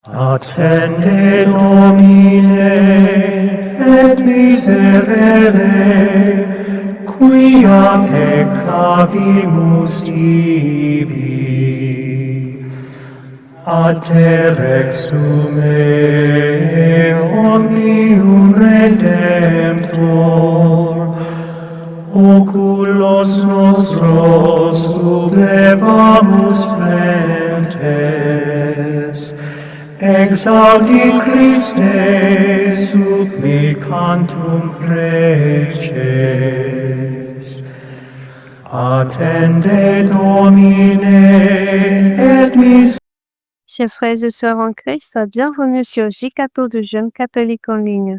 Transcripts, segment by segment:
Attende Domine, et miserere, quia peccavimus tibi. A te rexume omnium Redemptor, oculos nostros sublevamus flentes, exaudi Christe sub me cantum preces. Attende Domine, et mis. Chers frères et sœurs en Christ, bienvenue sur J-Cato de Jeunes Catholiques en ligne.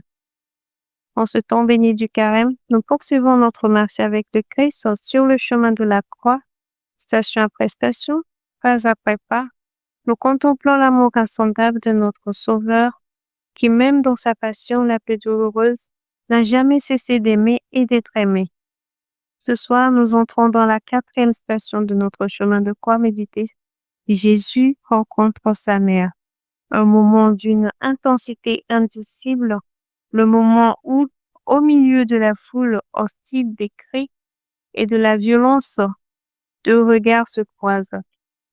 En ce temps béni du Carême, nous poursuivons notre marche avec le Christ sur le chemin de la croix, station après station, pas après pas. Nous contemplons l'amour insondable de notre Sauveur, qui même dans sa passion la plus douloureuse, n'a jamais cessé d'aimer et d'être aimé. Ce soir, nous entrons dans la 4e station de notre chemin de croix médité. Jésus rencontre sa mère. Un moment d'une intensité indicible, le moment où, au milieu de la foule hostile des cris et de la violence, deux regards se croisent.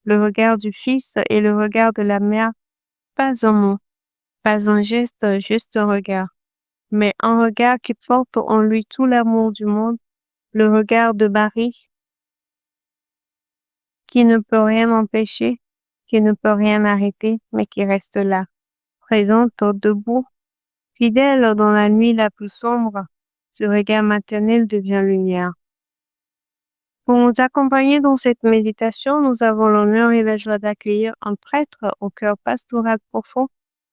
Le regard du Fils et le regard de la mère. Pas un mot, pas un geste, juste un regard. Mais un regard qui porte en lui tout l'amour du monde, le regard de Marie, qui ne peut rien empêcher, qui ne peut rien arrêter, mais qui reste là, présente, debout, fidèle dans la nuit la plus sombre. Ce regard maternel devient lumière. Pour nous accompagner dans cette méditation, nous avons l'honneur et la joie d'accueillir un prêtre au cœur pastoral profond,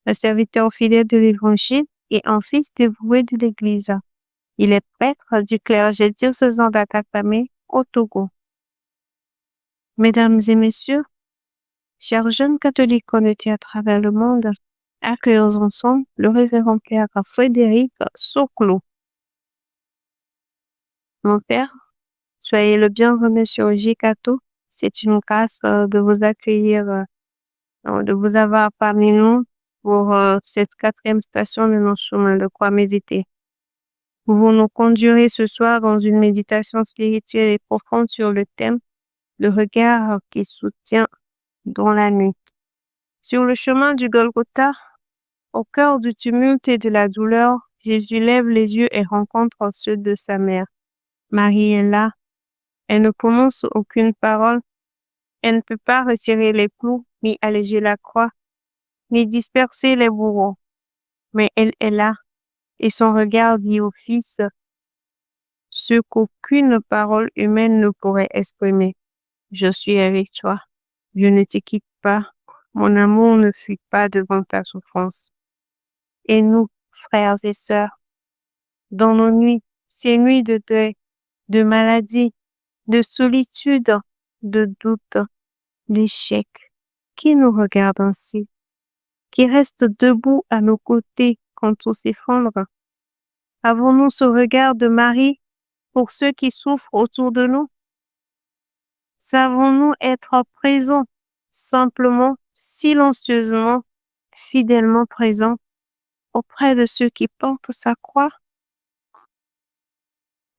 un serviteur fidèle de l'Évangile et un fils dévoué de l'Église. Il est prêtre du clergé diocésain d'Atakpamé au Togo. Mesdames et messieurs, chers jeunes catholiques connectés à travers le monde, accueillons ensemble le révérend Père Frédéric Soclo. Mon Père, soyez le bienvenu sur J-Cato. C'est une grâce de vous accueillir, de vous avoir parmi nous pour cette 4e station de notre chemin de croix médité. Vous nous conduirez ce soir dans une méditation spirituelle et profonde sur le thème « Le regard qui soutient dans la nuit ». Sur le chemin du Golgotha, au cœur du tumulte et de la douleur, Jésus lève les yeux et rencontre ceux de sa mère. Marie est là. Elle ne prononce aucune parole. Elle ne peut pas retirer les clous, ni alléger la croix, ni disperser les bourreaux. Mais elle est là, et son regard dit au Fils ce qu'aucune parole humaine ne pourrait exprimer. Je suis avec toi. Je ne te quitte pas. Mon amour ne fuit pas devant ta souffrance. Et nous, frères et sœurs, dans nos nuits, ces nuits de deuil, de maladie, de solitude, de doute, d'échec, qui nous regarde ainsi, qui reste debout à nos côtés quand tout s'effondre? Avons-nous ce regard de Marie pour ceux qui souffrent autour de nous? Savons-nous être présents, simplement, silencieusement, fidèlement présents auprès de ceux qui portent sa croix?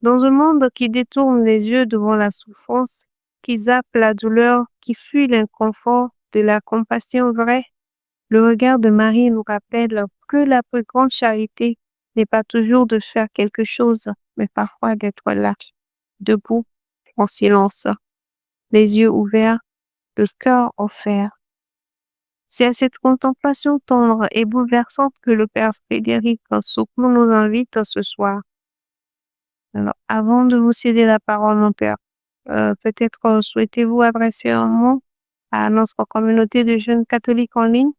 Dans un monde qui détourne les yeux devant la souffrance, qui zappe la douleur, qui fuit l'inconfort de la compassion vraie, le regard de Marie nous rappelle que la plus grande charité n'est pas toujours de faire quelque chose, mais parfois d'être là, debout, en silence, les yeux ouverts, le cœur offert. C'est à cette contemplation tendre et bouleversante que le Père Frédéric Soclo nous invite ce soir. Alors, avant de vous céder la parole, mon Père, peut-être souhaitez-vous adresser un mot à notre communauté de jeunes catholiques en ligne?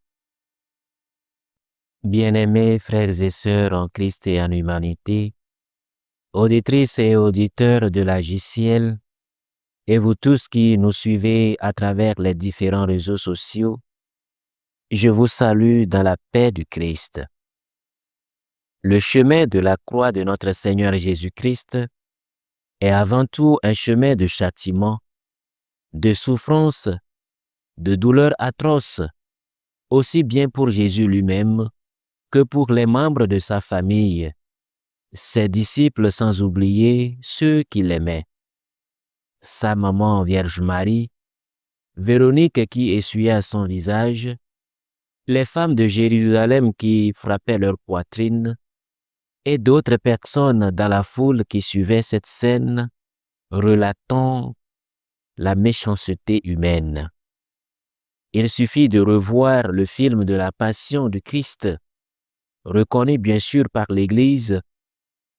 Bien-aimés frères et sœurs en Christ et en humanité, auditrices et auditeurs de la JCL, et vous tous qui nous suivez à travers les différents réseaux sociaux, je vous salue dans la paix du Christ. Le chemin de la croix de notre Seigneur Jésus-Christ est avant tout un chemin de châtiment, de souffrance, de douleur atroce, aussi bien pour Jésus lui-même que pour les membres de sa famille, ses disciples sans oublier ceux qui l'aimaient. Sa maman Vierge Marie, Véronique qui essuya son visage, les femmes de Jérusalem qui frappaient leur poitrine et d'autres personnes dans la foule qui suivaient cette scène relatant la méchanceté humaine. Il suffit de revoir le film de la Passion du Christ, reconnu bien sûr par l'Église,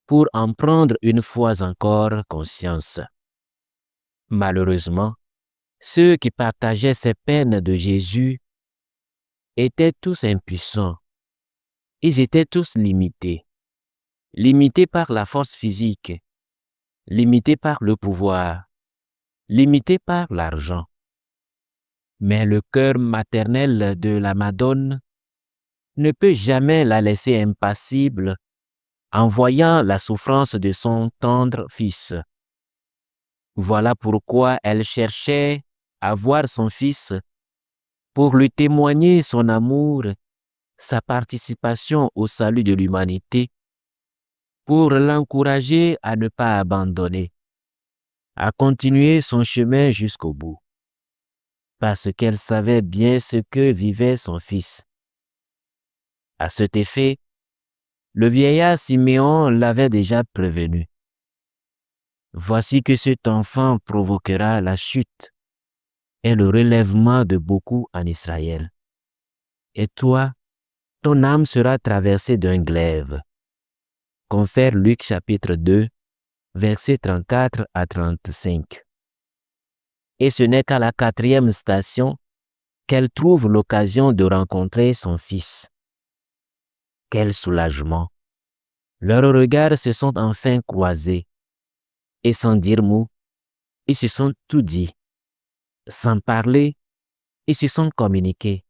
pour en prendre une fois encore conscience. Malheureusement, ceux qui partageaient ces peines de Jésus étaient tous impuissants. Ils étaient tous limités. Limités par la force physique, limités par le pouvoir, limités par l'argent. Mais le cœur maternel de la Madone ne peut jamais la laisser impassible en voyant la souffrance de son tendre fils. Voilà pourquoi elle cherchait à voir son fils pour lui témoigner son amour, sa participation au salut de l'humanité, pour l'encourager à ne pas abandonner, à continuer son chemin jusqu'au bout, parce qu'elle savait bien ce que vivait son fils. À cet effet, le vieillard Siméon l'avait déjà prévenu. Voici que cet enfant provoquera la chute et le relèvement de beaucoup en Israël. Et toi, ton âme sera traversée d'un glaive. Confère Luc chapitre 2, versets 34 à 35. Et ce n'est qu'à la 4e station qu'elle trouve l'occasion de rencontrer son fils. Quel soulagement! Leurs regards se sont enfin croisés. Et sans dire mot, ils se sont tout dit. Sans parler, ils se sont communiqués.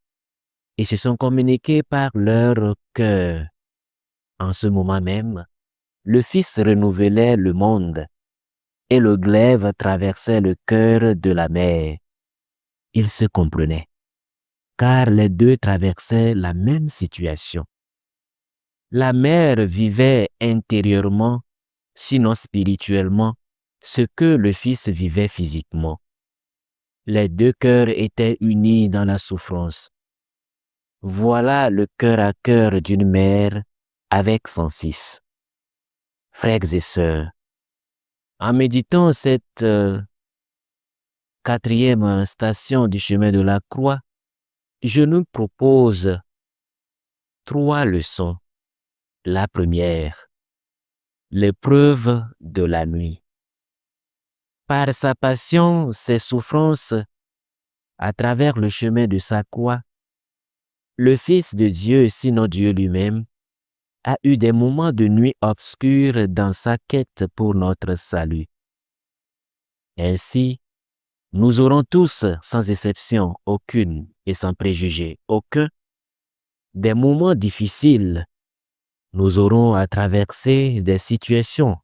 Ils se sont communiqués par leur cœur. En ce moment même, le Fils renouvelait le monde et le glaive traversait le cœur de la mère. Ils se comprenaient, car les deux traversaient la même situation. La mère vivait intérieurement, sinon spirituellement, ce que le Fils vivait physiquement. Les deux cœurs étaient unis dans la souffrance. Voilà le cœur à cœur d'une mère avec son fils. Frères et sœurs, en méditant cette 4e station du chemin de la croix, je nous propose 3 leçons. La première, l'épreuve de la nuit. Par sa passion, ses souffrances, à travers le chemin de sa croix, le Fils de Dieu, sinon Dieu lui-même, a eu des moments de nuit obscure dans sa quête pour notre salut. Ainsi, nous aurons tous, sans exception aucune et sans préjugé aucun, des moments difficiles. Nous aurons à traverser des situations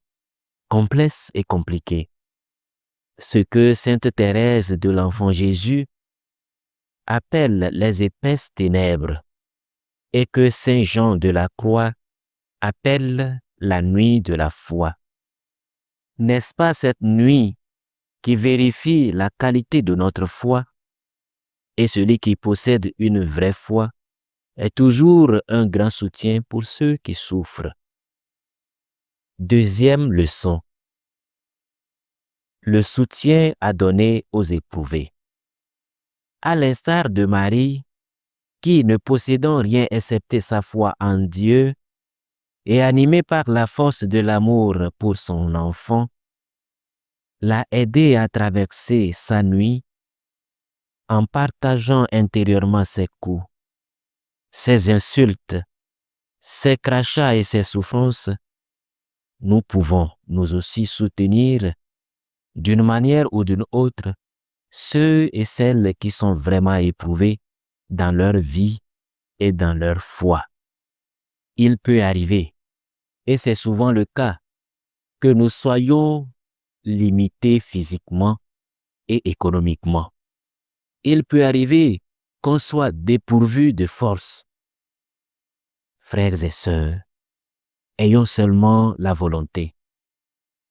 complexes et compliquées. Ce que Sainte Thérèse de l'Enfant Jésus appelle les épaisses ténèbres et que Saint Jean de la Croix appelle la nuit de la foi. N'est-ce pas cette nuit qui vérifie la qualité de notre foi? Et celui qui possède une vraie foi est toujours un grand soutien pour ceux qui souffrent. Deuxième leçon. Le soutien à donner aux éprouvés. À l'instar de Marie, qui, ne possédant rien excepté sa foi en Dieu, et animée par la force de l'amour pour son enfant, l'a aidé à traverser sa nuit en partageant intérieurement ses coups, ses insultes, ses crachats et ses souffrances. Nous pouvons, nous aussi, soutenir d'une manière ou d'une autre ceux et celles qui sont vraiment éprouvés dans leur vie et dans leur foi. Il peut arriver, et c'est souvent le cas, que nous soyons limités physiquement et économiquement. Il peut arriver qu'on soit dépourvu de force. Frères et sœurs, ayons seulement la volonté,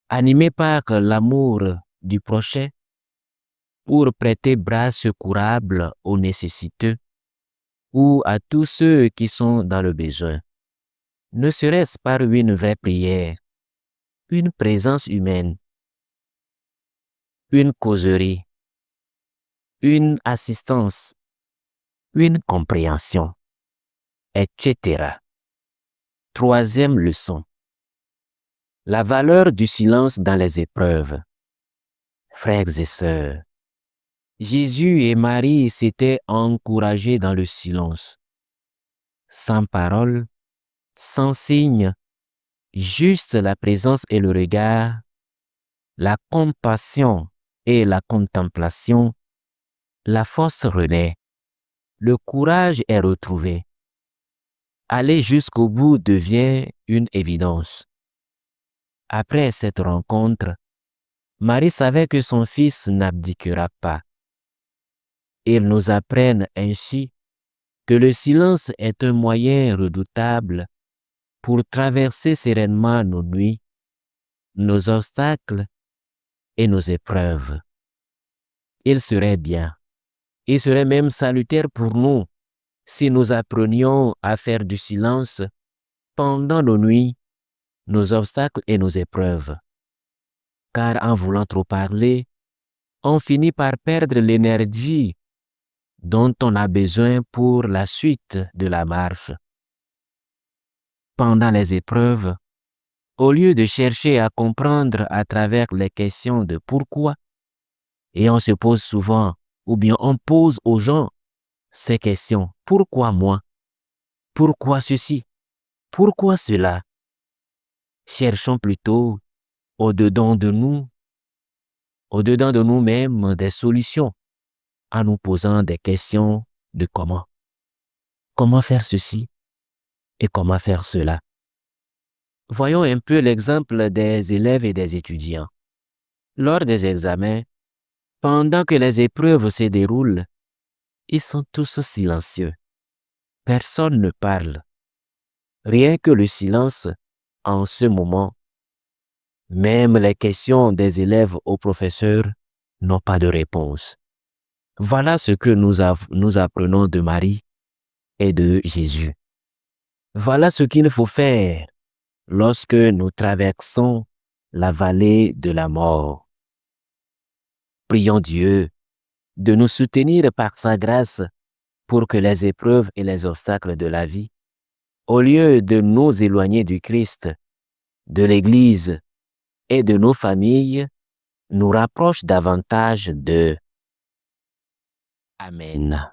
animés par l'amour du prochain, pour prêter bras secourables aux nécessiteux ou à tous ceux qui sont dans le besoin, ne serait-ce par une vraie prière, une présence humaine, une causerie, une assistance, une compréhension, etc. Troisième leçon. La valeur du silence dans les épreuves. Frères et sœurs, Jésus et Marie s'étaient encouragés dans le silence, sans parole, sans signe, juste la présence et le regard, la compassion et la contemplation, la force renaît, le courage est retrouvé. Aller jusqu'au bout devient une évidence. Après cette rencontre, Marie savait que son fils n'abdiquera pas. Ils nous apprennent ainsi que le silence est un moyen redoutable pour traverser sereinement nos nuits, nos obstacles et nos épreuves. Il serait bien, il serait même salutaire pour nous si nous apprenions à faire du silence pendant nos nuits, nos obstacles et nos épreuves. Car en voulant trop parler, on finit par perdre l'énergie dont on a besoin pour la suite de la marche. Pendant les épreuves, au lieu de chercher à comprendre à travers les questions de pourquoi, et on se pose souvent, ou bien on pose aux gens ces questions. Pourquoi moi? Pourquoi ceci? Pourquoi cela? Cherchons plutôt au-dedans de nous, au-dedans de nous-mêmes des solutions en nous posant des questions de comment. Comment faire ceci et comment faire cela? Voyons un peu l'exemple des élèves et des étudiants. Lors des examens, pendant que les épreuves se déroulent, ils sont tous silencieux. Personne ne parle. Rien que le silence en ce moment. Même les questions des élèves au professeur n'ont pas de réponse. Voilà ce que nous apprenons de Marie et de Jésus. Voilà ce qu'il faut faire lorsque nous traversons la vallée de la mort. Prions Dieu de nous soutenir par sa grâce pour que les épreuves et les obstacles de la vie, au lieu de nous éloigner du Christ, de l'Église et de nos familles, nous rapprochent davantage d'eux. Amen.